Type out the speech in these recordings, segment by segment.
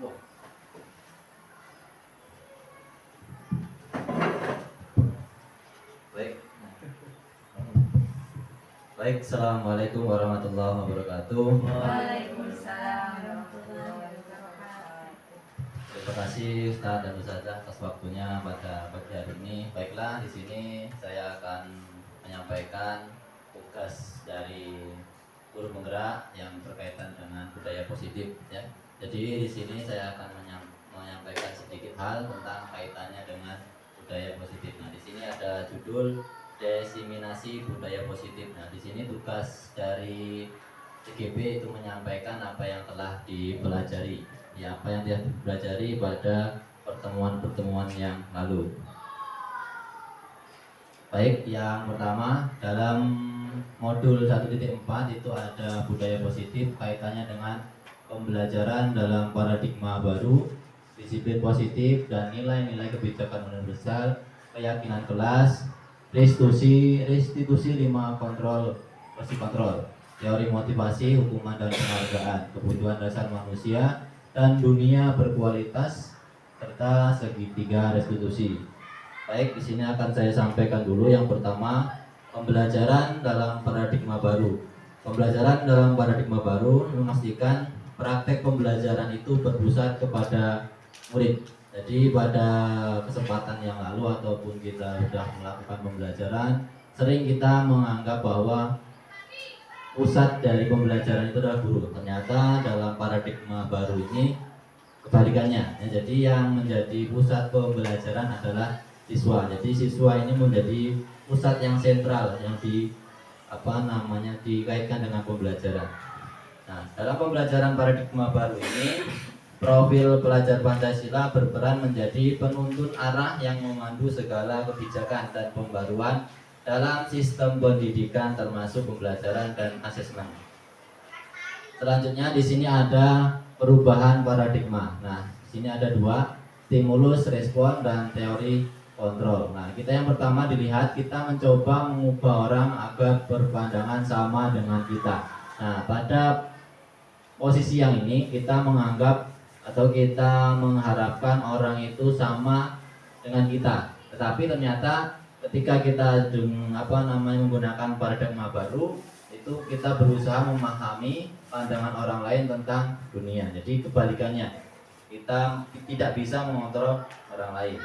Baik. Baik, assalamualaikum warahmatullahi wabarakatuh. Waalaikumsalam warahmatullahi wabarakatuh. Terima kasih Ustaz dan Ustazah atas waktunya pada pagi hari ini. Baiklah, di sini saya akan menyampaikan tugas dari guru penggerak yang berkaitan dengan budaya positif ya. Jadi di sini saya akan menyampaikan sedikit hal tentang kaitannya dengan budaya positif. Nah, di sini ada judul diseminasi budaya positif. Nah, di sini tugas dari CGP itu menyampaikan apa yang telah dipelajari, ya apa yang telah dipelajari pada pertemuan-pertemuan yang lalu. Baik, yang pertama dalam modul 1.4 itu ada budaya positif kaitannya dengan pembelajaran dalam paradigma baru, disiplin positif dan nilai-nilai kebijakan universal, keyakinan kelas, restitusi 5 kontrol, teori motivasi, hukuman dan penghargaan, kebutuhan dasar manusia dan dunia berkualitas, serta segitiga restitusi. Baik, di sini akan saya sampaikan dulu yang pertama, pembelajaran dalam paradigma baru. Pembelajaran dalam paradigma baru memastikan praktek pembelajaran itu berpusat kepada murid. Jadi pada kesempatan yang lalu ataupun kita sudah melakukan pembelajaran, sering kita menganggap bahwa pusat dari pembelajaran itu adalah guru. Ternyata dalam paradigma baru ini kebalikannya. Ya, jadi yang menjadi pusat pembelajaran adalah siswa. Jadi siswa ini menjadi pusat yang sentral yang dikaitkan dengan pembelajaran. Nah, dalam pembelajaran paradigma baru ini, profil pelajar Pancasila berperan menjadi penuntun arah yang memandu segala kebijakan dan pembaruan dalam sistem pendidikan termasuk pembelajaran dan asesmen. Selanjutnya di sini ada perubahan paradigma. Nah, di sini ada dua, stimulus respon dan teori kontrol. Nah, kita yang pertama dilihat kita mencoba mengubah orang agar berpandangan sama dengan kita. Nah, pada posisi yang ini kita menganggap atau kita mengharapkan orang itu sama dengan kita. Tetapi ternyata ketika kita menggunakan paradigma baru, itu kita berusaha memahami pandangan orang lain tentang dunia. Jadi kebalikannya, kita tidak bisa mengontrol orang lain.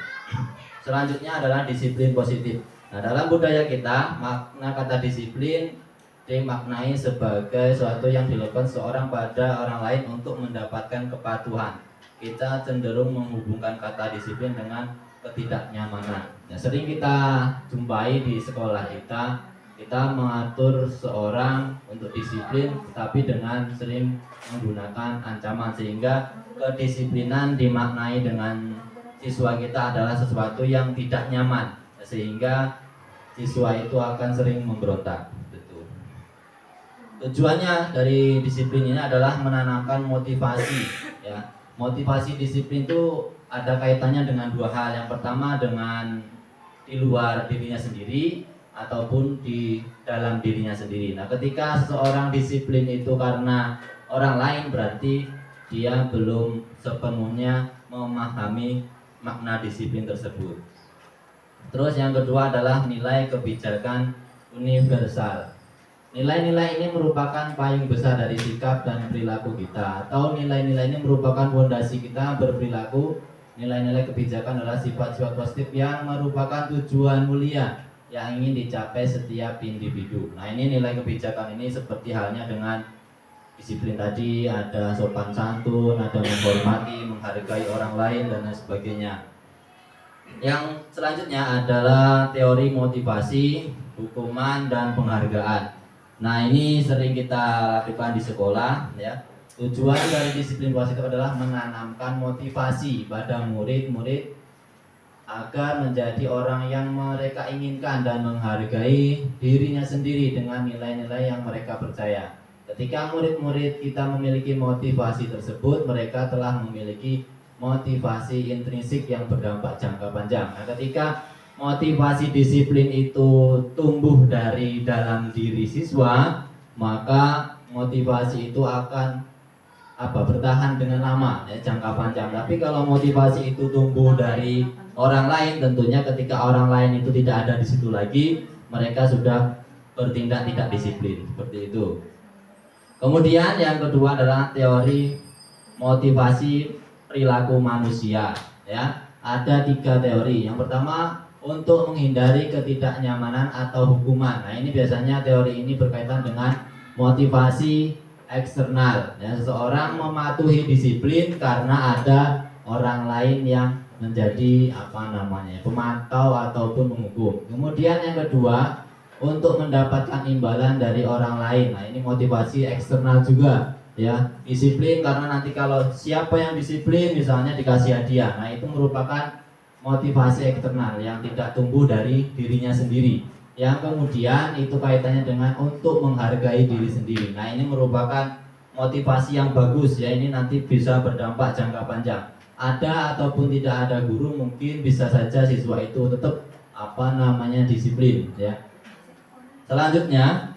Selanjutnya adalah disiplin positif. Nah, dalam budaya kita, makna kata disiplin dimaknai sebagai sesuatu yang dilakukan seorang pada orang lain untuk mendapatkan kepatuhan. Kita cenderung menghubungkan kata disiplin dengan ketidaknyamanan. Nah, sering kita jumpai di sekolah kita mengatur seorang untuk disiplin, tetapi dengan sering menggunakan ancaman, sehingga kedisiplinan dimaknai dengan siswa kita adalah sesuatu yang tidak nyaman, sehingga siswa itu akan sering memberontak. Tujuannya dari disiplin ini adalah menanamkan motivasi, ya. Motivasi disiplin itu ada kaitannya dengan dua hal. Yang pertama dengan di luar dirinya sendiri ataupun di dalam dirinya sendiri. Nah, ketika seseorang disiplin itu karena orang lain, berarti dia belum sepenuhnya memahami makna disiplin tersebut. Terus yang kedua adalah nilai kebijakan universal. Nilai-nilai ini merupakan payung besar dari sikap dan perilaku kita, atau nilai-nilai ini merupakan fondasi kita berperilaku. Nilai-nilai kebijakan adalah sifat-sifat positif yang merupakan tujuan mulia yang ingin dicapai setiap individu. Nah, ini nilai kebijakan ini seperti halnya dengan disiplin tadi, ada sopan santun, ada menghormati, menghargai orang lain, dan lain sebagainya. Yang selanjutnya adalah teori motivasi, hukuman, dan penghargaan. Nah, ini sering kita lakukan di sekolah, ya. Tujuan dari disiplin positif adalah menanamkan motivasi pada murid-murid agar menjadi orang yang mereka inginkan dan menghargai dirinya sendiri dengan nilai-nilai yang mereka percaya. Ketika murid-murid kita memiliki motivasi tersebut, mereka telah memiliki motivasi intrinsik yang berdampak jangka panjang. Nah, ketika motivasi disiplin itu tumbuh dari dalam diri siswa, maka motivasi itu akan bertahan dengan lama ya, jangka panjang. Tapi kalau motivasi itu tumbuh dari orang lain, tentunya ketika orang lain itu tidak ada di situ lagi, mereka sudah bertindak tidak disiplin seperti itu. Kemudian yang kedua adalah teori motivasi perilaku manusia ya. Ada 3 teori. Yang pertama, untuk menghindari ketidaknyamanan atau hukuman. Nah, ini biasanya teori ini berkaitan dengan motivasi eksternal ya, seseorang mematuhi disiplin karena ada orang lain yang menjadi pemantau ataupun menghukum. Kemudian yang kedua, untuk mendapatkan imbalan dari orang lain. Nah, ini motivasi eksternal juga ya, disiplin karena nanti kalau siapa yang disiplin misalnya dikasih hadiah. Nah, itu merupakan motivasi eksternal yang tidak tumbuh dari dirinya sendiri. Yang kemudian itu kaitannya dengan untuk menghargai diri sendiri. Nah, ini merupakan motivasi yang bagus ya, ini nanti bisa berdampak jangka panjang. Ada ataupun tidak ada guru, mungkin bisa saja siswa itu tetap disiplin ya. Selanjutnya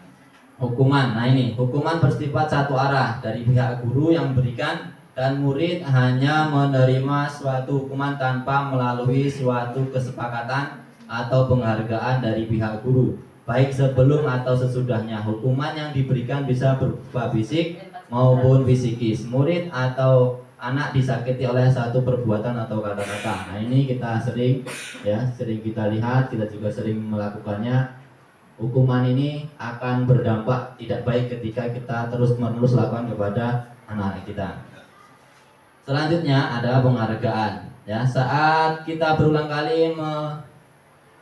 hukuman. Nah, ini hukuman bersifat satu arah dari pihak guru yang memberikan, dan murid hanya menerima suatu hukuman tanpa melalui suatu kesepakatan atau penghargaan dari pihak guru, baik sebelum atau sesudahnya. Hukuman yang diberikan bisa berupa fisik maupun psikis. Murid atau anak disakiti oleh satu perbuatan atau kata-kata. Nah, ini kita sering kita lihat, kita juga sering melakukannya. Hukuman ini akan berdampak tidak baik ketika kita terus-menerus lakukan kepada anak-anak kita. Selanjutnya ada penghargaan ya. Saat kita berulang kali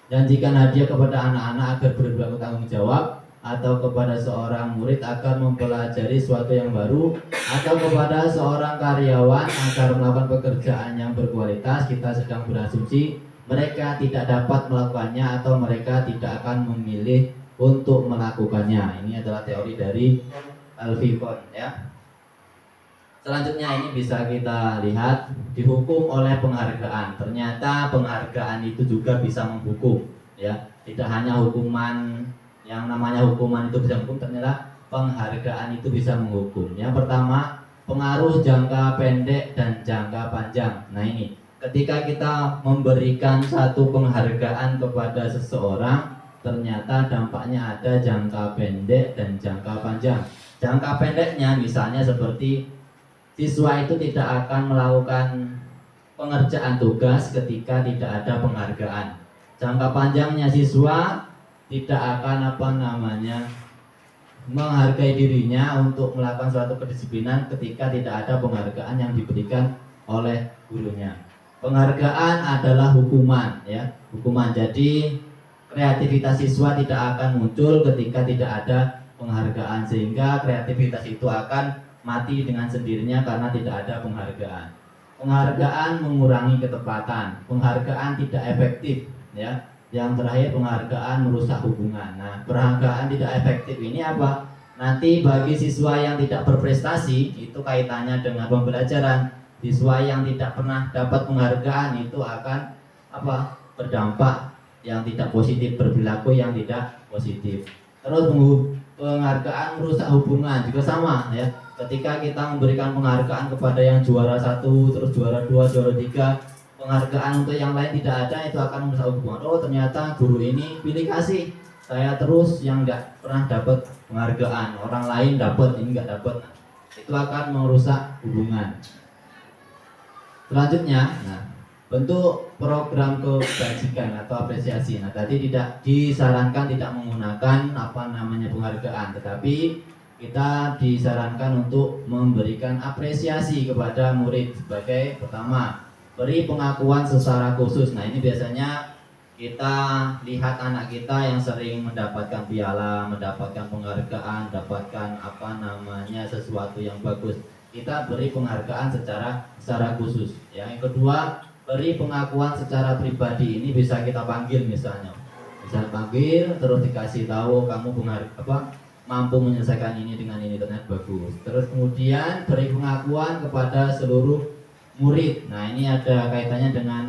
janjikan hadiah kepada anak-anak agar bertanggung jawab, atau kepada seorang murid agar mempelajari sesuatu yang baru, atau kepada seorang karyawan agar melakukan pekerjaan yang berkualitas, kita sedang berasumsi mereka tidak dapat melakukannya atau mereka tidak akan memilih untuk melakukannya. Ini adalah teori dari Alfikon ya. Selanjutnya ini bisa kita lihat, dihukum oleh penghargaan. Ternyata penghargaan itu juga bisa menghukum ya. Tidak hanya hukuman, yang namanya hukuman itu bisa menghukum, ternyata penghargaan itu bisa menghukum. Yang pertama, pengaruh jangka pendek dan jangka panjang. Nah, ini ketika kita memberikan satu penghargaan kepada seseorang, ternyata dampaknya ada jangka pendek dan jangka panjang. Jangka pendeknya misalnya seperti siswa itu tidak akan melakukan pengerjaan tugas ketika tidak ada penghargaan. Jangka panjangnya siswa tidak akan menghargai dirinya untuk melakukan suatu kedisiplinan ketika tidak ada penghargaan yang diberikan oleh gurunya. Penghargaan adalah hukuman ya, hukuman. Jadi kreativitas siswa tidak akan muncul ketika tidak ada penghargaan, sehingga kreativitas itu akan mati dengan sendirinya karena tidak ada penghargaan. Penghargaan mengurangi ketepatan, penghargaan tidak efektif ya. Yang terakhir, penghargaan merusak hubungan. Nah, penghargaan tidak efektif ini apa? Nanti bagi siswa yang tidak berprestasi, itu kaitannya dengan pembelajaran. Siswa yang tidak pernah dapat penghargaan itu akan berdampak yang tidak positif, berperilaku yang tidak positif. Terus penghargaan merusak hubungan juga sama ya. Ketika kita memberikan penghargaan kepada yang juara 1, terus juara 2, juara 3, penghargaan untuk yang lain tidak ada, itu akan merusak hubungan. Oh, ternyata guru ini pilih kasih saya terus, yang nggak pernah dapat penghargaan, orang lain dapat, ini nggak dapat. Itu akan merusak hubungan. Selanjutnya, bentuk program kebajikan atau apresiasi. Nah, tadi tidak disarankan tidak menggunakan penghargaan, tetapi kita disarankan untuk memberikan apresiasi kepada murid sebagai pertama, beri pengakuan secara khusus. Nah, ini biasanya kita lihat anak kita yang sering mendapatkan piala, mendapatkan penghargaan, mendapatkan sesuatu yang bagus. Kita beri penghargaan secara khusus. Yang kedua, beri pengakuan secara pribadi. Ini bisa kita panggil misalnya. Bisa panggil terus dikasih tahu kamu mampu menyelesaikan ini dengan ini, ternyata bagus. Terus kemudian beri pengakuan kepada seluruh murid. Nah, ini ada kaitannya dengan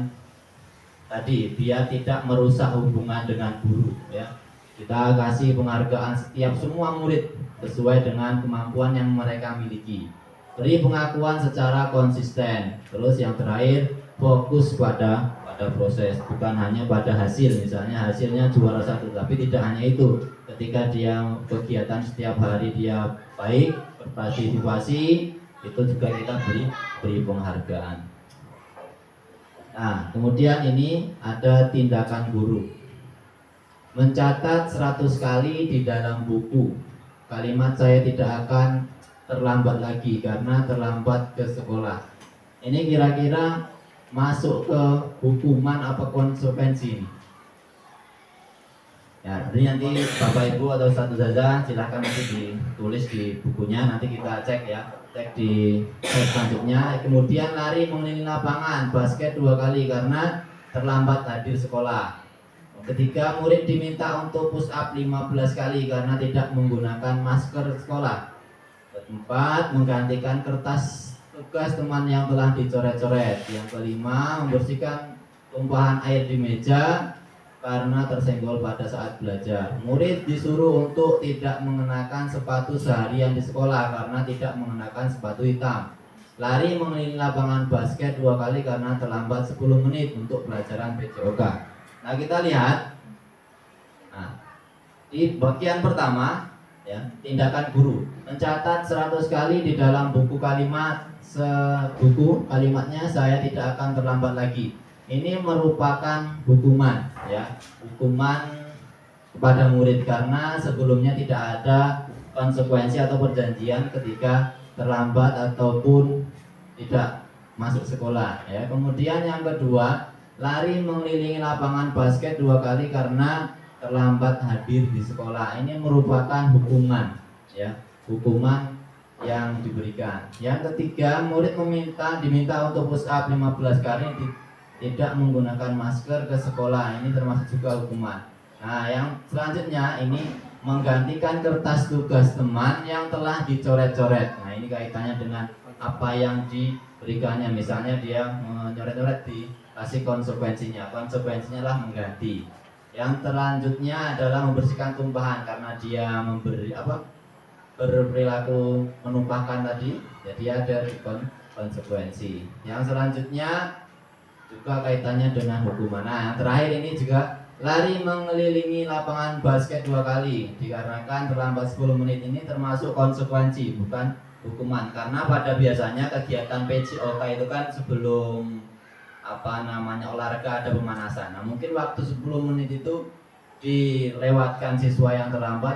tadi, biar tidak merusak hubungan dengan guru ya. Kita kasih penghargaan setiap semua murid sesuai dengan kemampuan yang mereka miliki. beri pengakuan secara konsisten. Terus yang terakhir, fokus pada proses, bukan hanya pada hasil. Misalnya hasilnya juara 1, tapi tidak hanya itu. Ketika dia kegiatan setiap hari dia baik, berpartisipasi, itu juga kita beri penghargaan. Nah, kemudian ini ada tindakan guru. Mencatat 100 kali di dalam buku kalimat saya tidak akan terlambat lagi karena terlambat ke sekolah. Ini kira-kira masuk ke hukuman apa konsekuensi? Ya, jadi nanti Bapak Ibu atau Ustadz Zaza silahkan nanti ditulis di bukunya, nanti kita cek ya, cek di selanjutnya. Kemudian lari mengelilingi lapangan basket 2 kali karena terlambat hadir sekolah. Ketiga, murid diminta untuk push up 15 kali karena tidak menggunakan masker sekolah. Keempat, menggantikan kertas tugas teman yang telah dicoret-coret. Yang kelima, membersihkan tumpahan air di meja karena tersenggol pada saat belajar. Murid disuruh untuk tidak mengenakan sepatu seharian di sekolah karena tidak mengenakan sepatu hitam. Lari mengelilingi lapangan basket 2 kali karena terlambat 10 menit untuk pelajaran PJOK. Nah, kita lihat. Nah, di bagian pertama ya, tindakan guru. Mencatat 100 kali di dalam buku kalimat, sebuku kalimatnya saya tidak akan terlambat lagi. Ini merupakan hukuman ya, hukuman kepada murid karena sebelumnya tidak ada konsekuensi atau perjanjian ketika terlambat ataupun tidak masuk sekolah ya. Kemudian yang kedua, lari mengelilingi lapangan basket 2 kali karena terlambat hadir di sekolah. Ini merupakan hukuman ya, hukuman yang diberikan. Yang ketiga, murid diminta untuk push up 15 kali tidak menggunakan masker ke sekolah. Ini termasuk juga hukuman. Nah, yang selanjutnya ini menggantikan kertas tugas teman yang telah dicoret-coret. Nah, ini kaitannya dengan apa yang diberikannya. Misalnya dia mencoret-coret, dikasih konsekuensinya. Konsekuensinya lah mengganti. Yang selanjutnya adalah membersihkan tumpahan karena dia berperilaku menumpahkan tadi. Jadi ada konsekuensi. Yang selanjutnya juga kaitannya dengan hukuman. Nah, yang terakhir ini juga lari mengelilingi lapangan basket 2 kali dikarenakan terlambat 10 menit. Ini termasuk konsekuensi, bukan hukuman. Karena pada biasanya kegiatan PJOK itu kan sebelum olahraga ada pemanasan. Nah, mungkin waktu 10 menit itu dilewatkan siswa yang terlambat,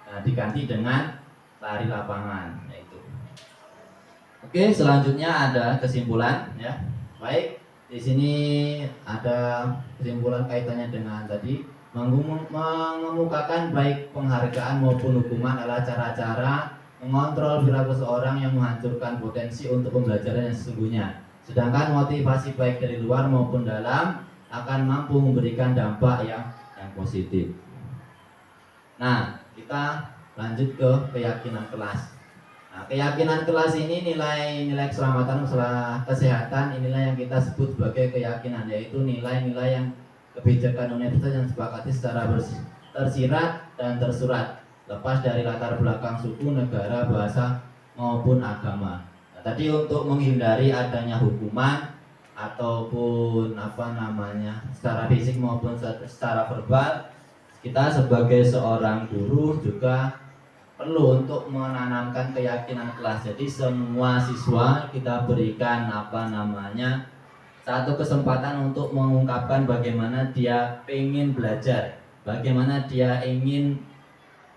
nah, diganti dengan lari lapangan yaitu. Oke, selanjutnya ada kesimpulan ya. Baik, di sini ada kesimpulan kaitannya dengan tadi mengemukakan baik penghargaan maupun hukuman adalah cara-cara mengontrol perilaku seorang yang menghancurkan potensi untuk pembelajaran yang sesungguhnya. Sedangkan motivasi baik dari luar maupun dalam akan mampu memberikan dampak yang positif. Nah, kita lanjut ke keyakinan kelas. Nah, keyakinan kelas ini nilai keselamatan, kesehatan, inilah yang kita sebut sebagai keyakinan, yaitu nilai-nilai yang kebijakan universitas yang disepakati secara tersirat dan tersurat, lepas dari latar belakang suku, negara, bahasa maupun agama. Tadi untuk menghindari adanya hukuman ataupun secara fisik maupun secara verbal, kita sebagai seorang guru juga perlu untuk menanamkan keyakinan kelas. Jadi semua siswa kita berikan satu kesempatan untuk mengungkapkan bagaimana dia ingin belajar, bagaimana dia ingin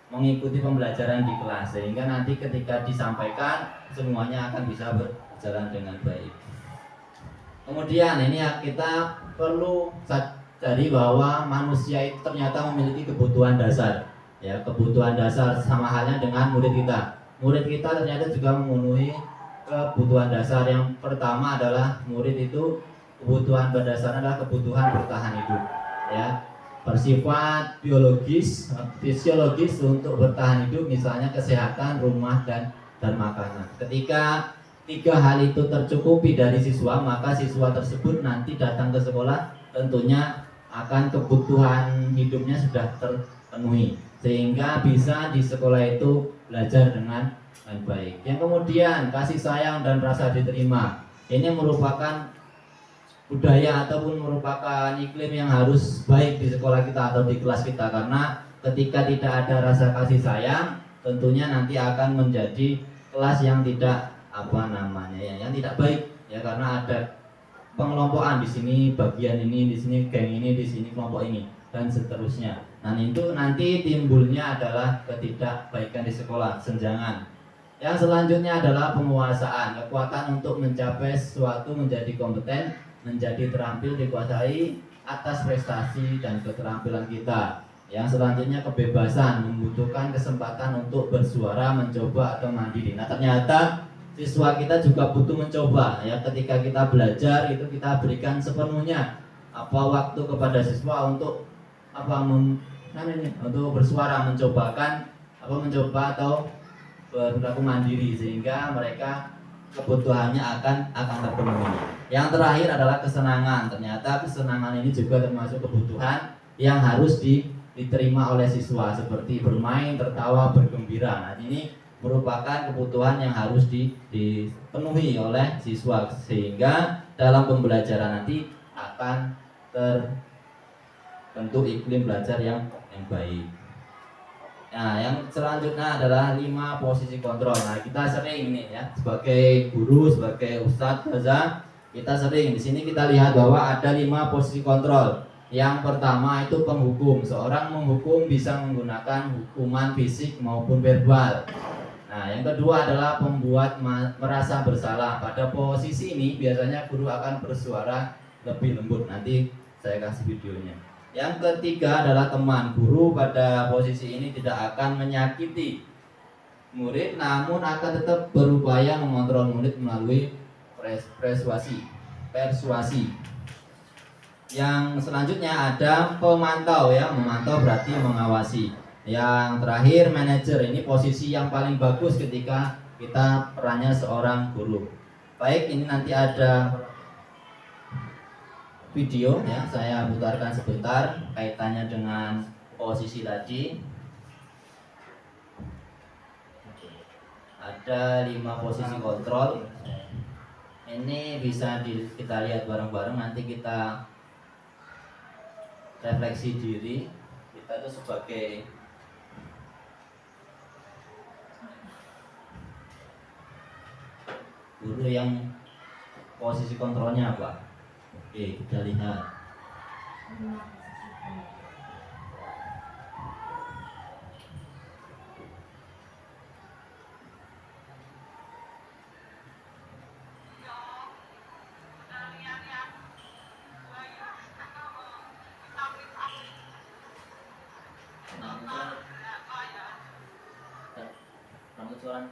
mengikuti pembelajaran di kelas, sehingga nanti ketika disampaikan semuanya akan bisa berjalan dengan baik. Kemudian ini kita perlu sadari bahwa manusia itu ternyata memiliki kebutuhan dasar. Ya, kebutuhan dasar sama halnya dengan murid kita. Murid kita ternyata juga memenuhi kebutuhan dasar. Yang pertama adalah murid itu kebutuhan berdasar adalah kebutuhan bertahan hidup. Ya, bersifat biologis, fisiologis untuk bertahan hidup, misalnya kesehatan, rumah dan makanan. Ketika 3 hal itu tercukupi dari siswa, maka siswa tersebut nanti datang ke sekolah tentunya akan kebutuhan hidupnya sudah terpenuhi, sehingga bisa di sekolah itu belajar dengan dengan baik. Yang kemudian kasih sayang dan rasa diterima. Ini merupakan budaya ataupun merupakan iklim yang harus baik di sekolah kita atau di kelas kita, karena ketika tidak ada rasa kasih sayang tentunya nanti akan menjadi kelas yang tidak yang tidak baik ya, karena ada pengelompokan di sini bagian ini, di sini geng ini, di sini kelompok ini dan seterusnya. Nah, itu nanti timbulnya adalah ketidakbaikan di sekolah, senjangan. Yang selanjutnya adalah penguasaan, kekuatan untuk mencapai sesuatu, menjadi kompeten, menjadi terampil, dikuasai atas prestasi dan keterampilan kita. Yang selanjutnya kebebasan, membutuhkan kesempatan untuk bersuara, mencoba atau mandiri. Nah, ternyata siswa kita juga butuh mencoba ya. Ketika kita belajar itu kita berikan sepenuhnya waktu kepada siswa untuk untuk bersuara, mencoba atau berperilaku mandiri, sehingga mereka kebutuhannya akan terpenuhi. Yang terakhir adalah kesenangan. Ternyata kesenangan ini juga termasuk kebutuhan yang harus diterima oleh siswa, seperti bermain, tertawa, bergembira. Nah, ini merupakan kebutuhan yang harus dipenuhi oleh siswa, sehingga dalam pembelajaran nanti akan terbentuk iklim belajar yang baik. Nah, yang selanjutnya adalah 5 posisi kontrol. Nah, kita sering ini ya, sebagai guru, sebagai ustadz, kita sering di sini kita lihat bahwa ada 5 posisi kontrol. Yang pertama itu penghukum. Seorang menghukum bisa menggunakan hukuman fisik maupun verbal. Nah, yang kedua adalah pembuat merasa bersalah. Pada posisi ini biasanya guru akan bersuara lebih lembut. Nanti saya kasih videonya. Yang ketiga adalah teman. Guru pada posisi ini tidak akan menyakiti murid, namun akan tetap berupaya mengontrol murid melalui persuasi. Yang selanjutnya ada pemantau ya, memantau berarti mengawasi. Yang terakhir manajer, ini posisi yang paling bagus ketika kita perannya seorang guru. Baik, ini nanti ada video ya, saya putarkan sebentar kaitannya dengan posisi tadi. Ada 5 posisi kontrol. Ini bisa kita lihat bareng-bareng, nanti kita refleksi diri kita itu sebagai guru yang posisi kontrolnya apa. Oke, kita lihat. Rambut suara.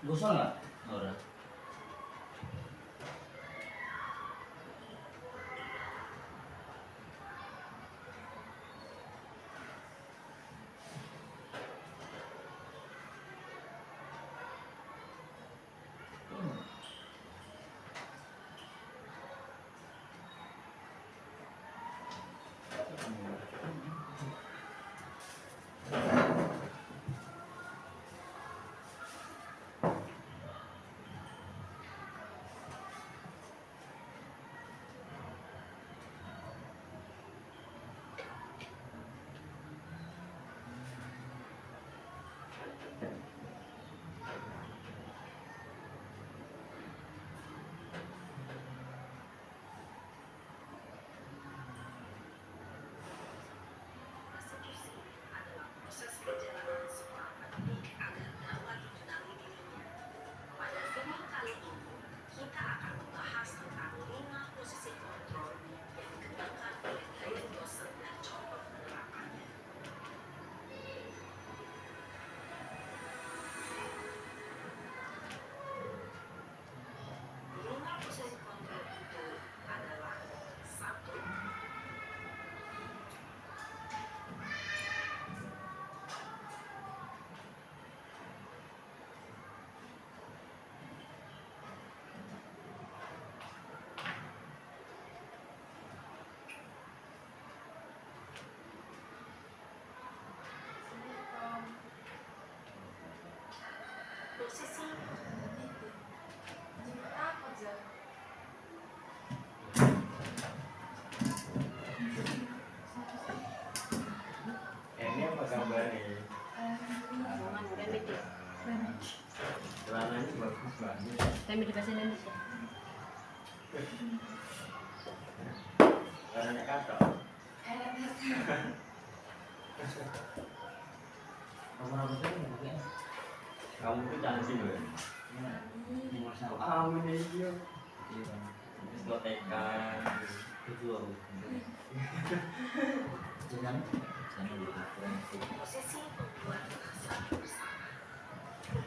Gosong nggak? Ora. Posisi Takut Zal. Ini apa kabar nih? Roman remit ya. Celananya bagus banget. Remit di bahasa Indonesia. Warnanya kato. Kamu tuh cantik loh. Amin ya iya. Diskoteka. Posisi pembuat rasa bersalah. 3.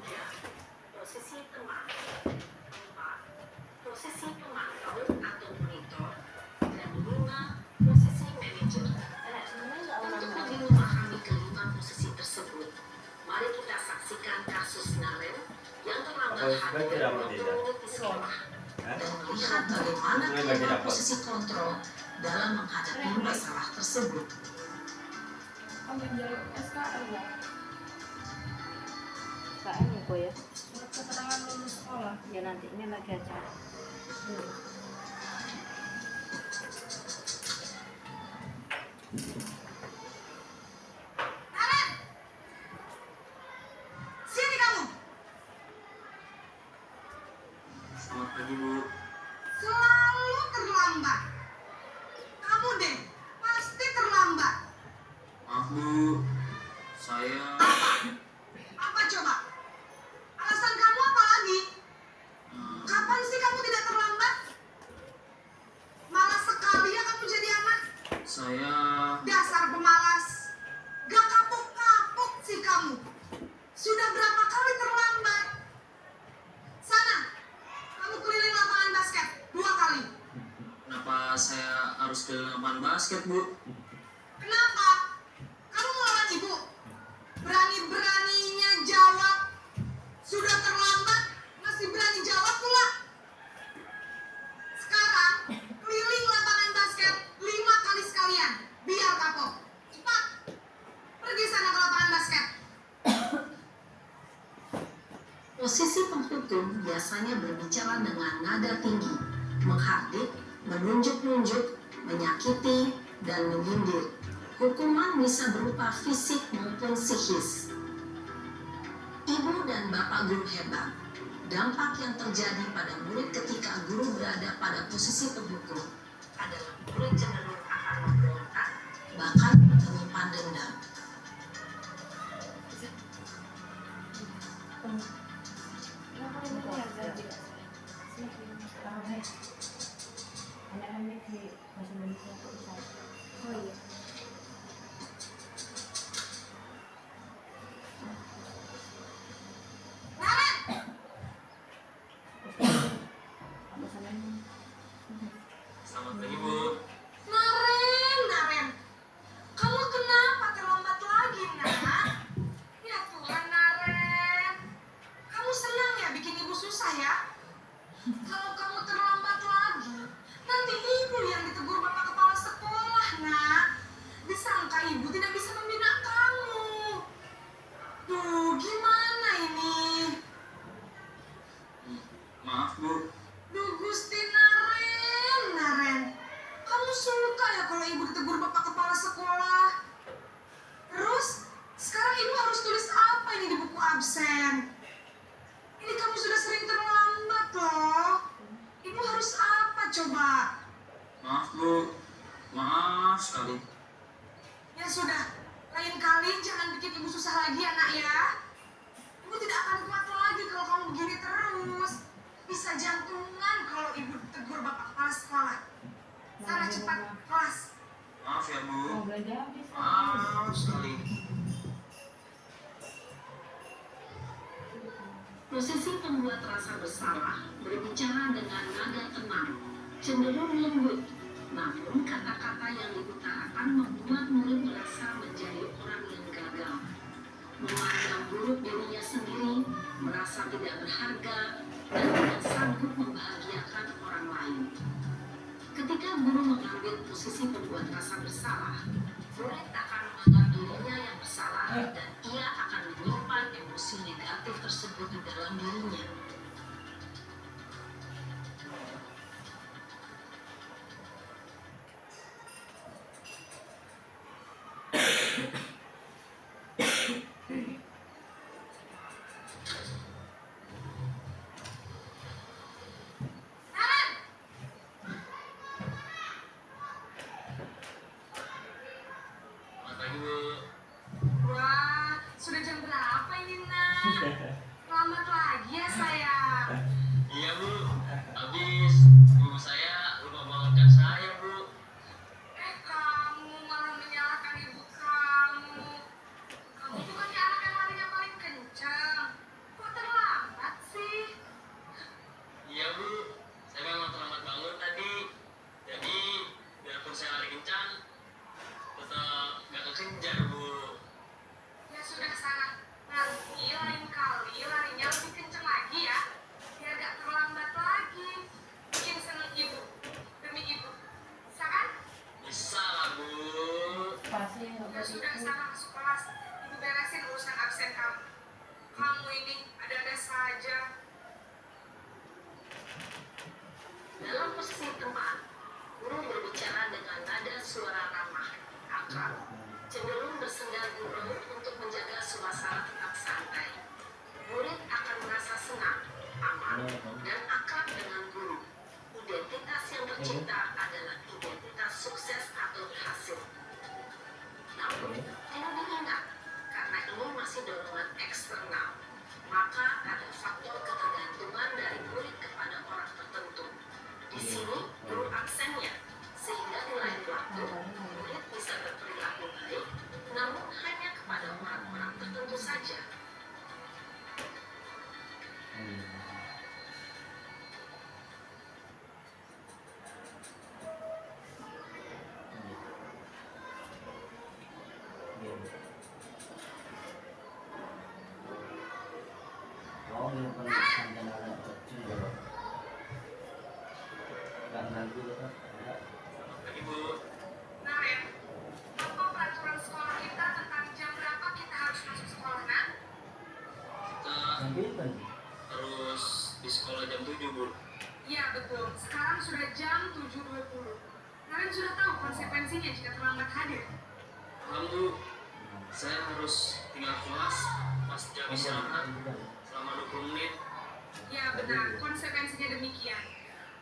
Posisi teman. 4. Posisi pemantau atau monitor. Dan 5. Posisi manajer. Untuk lebih memahami kelima posisi tersebut, mari kita saksikan kasus Naren yang terlambat Apa hadir sebagai 20 tidak? menit di sekolah Hah? dan melihat bagaimana Sebagai kelima dapat. posisi kontrol dalam menghadapi masalah tersebut. Ambil jalur SKL ya. KM ya Boy ya? Surat keterangan lulus sekolah. Ya nanti ini lagi aja. Sini kamu. Selamat pagi Bu. Selalu terlambat. Kamu deh, pasti terlambat. Maaf Bu, saya Apa coba? Alasan kamu apa lagi? Kapan sih kamu tidak terlambat? Malas sekali ya kamu jadi anak. saya Dasar pemalas. Gak kapok-kapok sih kamu. Sudah berapa kali terlambat? Sana, kamu keliling lapangan basket 2 kali. kenapa saya harus ke lapangan basket Bu? Kenapa? Kamu melawan ibu? Berani-beraninya jawab. Sudah terlambat, masih berani jawab pula. Sekarang, keliling lapangan basket 5 kali sekalian. Biar kapok. Cepat. Pergi sana ke lapangan basket. Posisi penghukum biasanya berbicara dengan nada tinggi, menghardik, menunjuk-nunjuk, menyakiti, dan menyindir. Hukuman bisa berupa fisik maupun psikis. Ibu dan bapak guru hebat. Dampak yang terjadi pada murid ketika guru berada pada posisi penghukum adalah murid cenderung akan memberontak, bahkan menyimpan dendam. Kenapa ini ya Zal? Anak-anak di bahasa Indonesia itu bisa. Oh iya. Naren, Apa namanya? Selamat pagi Bu. Naren. Kamu kenapa terlambat lagi, nak? Ya Tuhan, Naren. Kamu senang ya bikin ibu susah ya? Kalau kamu terlambat lagi, nanti ibu yang ditegur bapak kepala sekolah, nak. Disangka ibu tidak bisa membina kamu. Duh, gimana ini? Maaf Bu, Duh, Gusti Naren. Kamu suka ya kalau ibu ditegur bapak kepala sekolah? Terus, sekarang ibu harus tulis apa ini di buku absen? Ini kamu sudah sering terlambat loh. Ibu harus apa coba? maaf Bu, maaf sekali. Ya sudah, lain kali jangan bikin ibu susah lagi ya nak ya. Ibu tidak akan kuat lagi kalau kamu begini terus. Bisa jantungan kalau ibu tegur bapak kepala sekolah. Sana cepat kelas. Maaf ya Bu, Mau belajar habis. maaf sekali. Posisi pembuat rasa bersalah berbicara dengan nada tenang, cenderung lembut. Namun kata-kata yang diutarakan membuat murid merasa menjadi orang yang gagal. Memandang buruk dirinya sendiri, merasa tidak berharga, dan tidak sanggup membahagiakan orang lain. Ketika guru mengambil posisi pembuat rasa bersalah, murid akan menganggap dirinya yang bersalah dan ia akan menyimpan emosi negatif tersebut tersebut di dalam dirinya. Selamat pagi Bu. Wah, sudah jam berapa ini, Nak? Selamat lagi ya, sayang. Iya Bu, habis ibu saya lupa bangunkan saya Bu. Kamu malah menyalahkan ibu kamu. Kamu bukannya anak yang larinya paling kencang. Kok terlambat sih? Iya Bu, saya memang terlambat bangun tadi. Jadi biarpun saya lari kencang, tetap gak kekejar Bu. Ya sudah sana. Nanti lain kali larinya lebih kencang lagi ya. Biar gak terlambat lagi. Bikin seneng ibu. Demi ibu. Bisa kan? Bisa lah Bu. Ya sudah sana masuk kelas. Ibu beresin urusan absen kamu. Kamu ini ada-ada saja. Dalam posisi teman, guru berbicara dengan nada suara ramah, akrab, cenderung bersenda gurau untuk menjaga suasana tetap santai. Murid akan merasa senang, aman, dan akrab dengan guru. Identitas yang tercipta adalah identitas sukses atau berhasil. Namun, perlu diingat, karena ini masih dorongan eksternal, maka ada faktor ketergantungan dari murid kepada orang tertentu. Di sini, guru aksennya, sehingga di lain waktu, murid bisa berperilaku baik, namun hanya kepada orang-orang tertentu saja. Oh, yang paling anak kecil loh. Gak nanti kan? Selamat pagi Bu. Nah, Ren, apa peraturan sekolah kita tentang jam berapa kita harus masuk sekolah, Nak? Kita Sampai kan? harus di sekolah jam 7 Bu. Iya, betul. Sekarang sudah jam 7.20. Kalian sudah tahu konsekuensinya jika terlambat hadir? Paham Bu, saya harus tinggal kelas pas jam istirahat selama 20 menit. Ya, benar. Konsekuensinya demikian.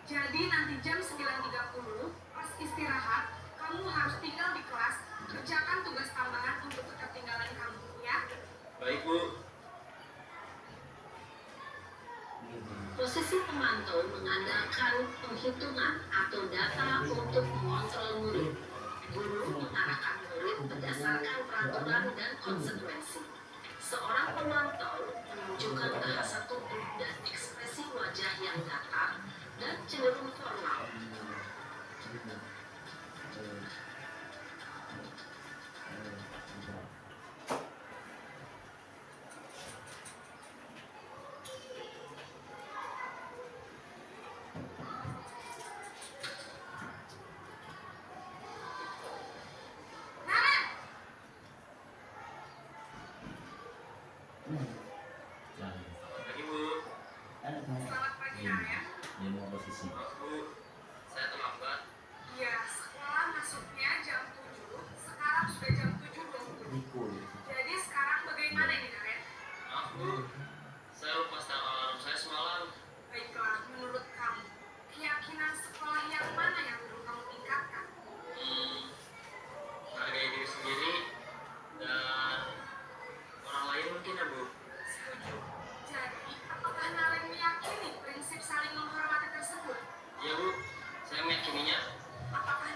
Jadi nanti jam 9.30, pas istirahat, kamu harus tinggal di kelas, kerjakan tugas tambahan untuk ketertinggalan kamu, ya? Baik Bu. Posisi pemantau mengandalkan penghitungan atau data untuk mengontrol murid. Guru mengarahkan murid berdasarkan peraturan dan konsekuensi. Seorang pemantau menunjukkan bahasa tubuh dan ekspresi wajah yang datar dan cenderung formal. Nah, Jangan. Pagi Bu. selamat pagi, Naren. Dia mau posisi. Maaf Bu, saya terlambat. Iya, sekolah masuknya jam 7, sekarang sudah jam 7.20. Ikut. Jadi sekarang bagaimana ini, Naren? Maaf Bu, saya lupa setel alarm saya semalam. Baiklah, menurut kamu, keyakinan sekolah yang mana yang perlu kamu tingkatkan? Hargai diri sendiri dan orang lain mungkin ya Bu. Setuju. Jadi, apakah Naren meyakini prinsip saling menghormati tersebut? Iya Bu, saya meyakininya. Apakah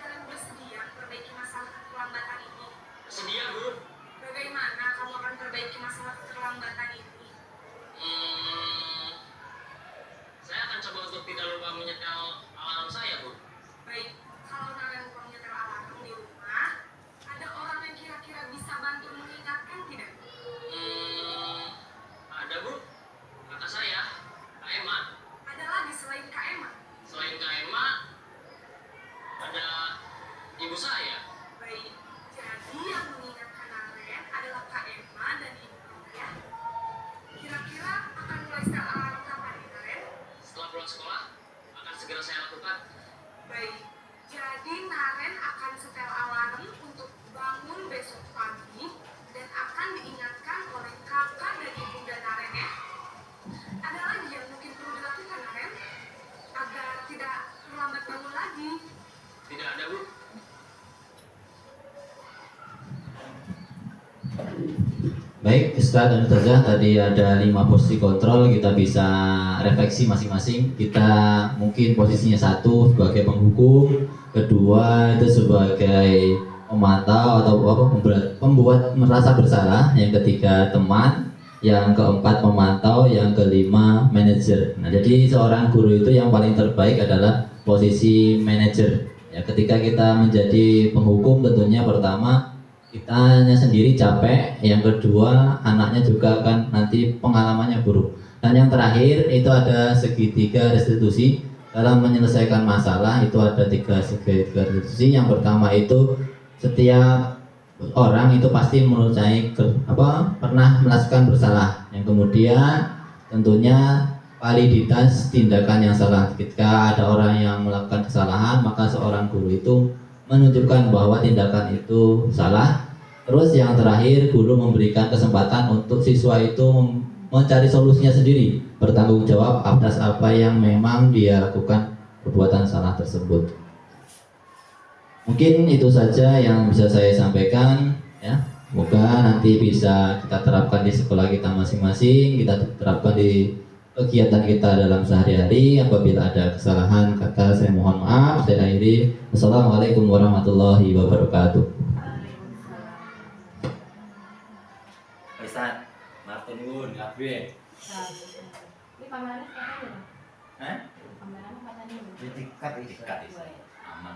sekolah akan segera saya lakukan. Baik, jadi Naren akan setel alarm untuk bangun besok pagi dan akan diingatkan oleh kakak dan ibunda Naren ya. Ada lagi yang mungkin perlu dilakukan Naren agar tidak terlambat bangun lagi. Tidak ada, Bu. Baik, Ustadz dan Ustazah, tadi ada 5 posisi kontrol, kita bisa refleksi masing-masing. Kita mungkin posisinya satu sebagai penghukum, kedua itu sebagai memantau atau pembuat merasa bersalah, yang ketiga teman, yang keempat memantau, yang kelima manajer. Nah, jadi seorang guru itu yang paling terbaik adalah posisi manajer. Ya, ketika kita menjadi penghukum tentunya pertama kitanya sendiri capek, yang kedua anaknya juga akan nanti pengalamannya buruk, dan yang terakhir itu ada segitiga restitusi dalam menyelesaikan masalah. Itu ada segitiga restitusi. Yang pertama itu setiap orang itu pasti pernah melakukan bersalah, yang kemudian tentunya validitas tindakan yang salah. Ketika ada orang yang melakukan kesalahan, maka seorang guru itu menunjukkan bahwa tindakan itu salah. Terus yang terakhir, guru memberikan kesempatan untuk siswa itu mencari solusinya sendiri, bertanggung jawab atas apa yang memang dia lakukan perbuatan salah tersebut. Mungkin itu saja yang bisa saya sampaikan ya. Semoga nanti bisa kita terapkan di sekolah kita masing-masing, kita terapkan di kegiatan kita dalam sehari-hari. Apabila ada kesalahan kata, saya mohon maaf. Saya akhiri. Wassalamualaikum warahmatullahi wabarakatuh. Ustaz, maaf nuwun kabeh. Ini kameranya katanya. Hah? Kameranya katanya. Dikat aman.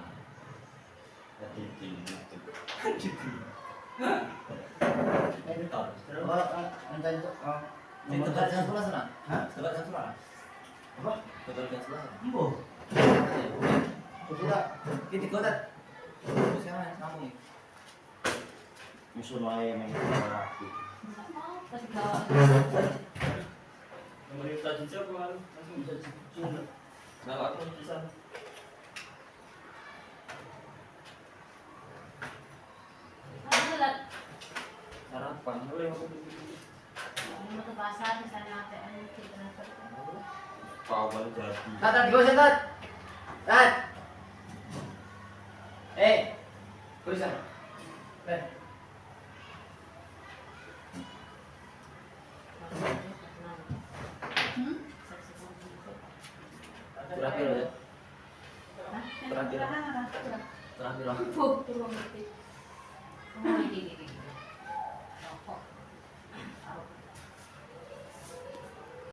Tat, gimana Tat? Tat. Tulisan. Terakhir ya. Terakhir. Turun.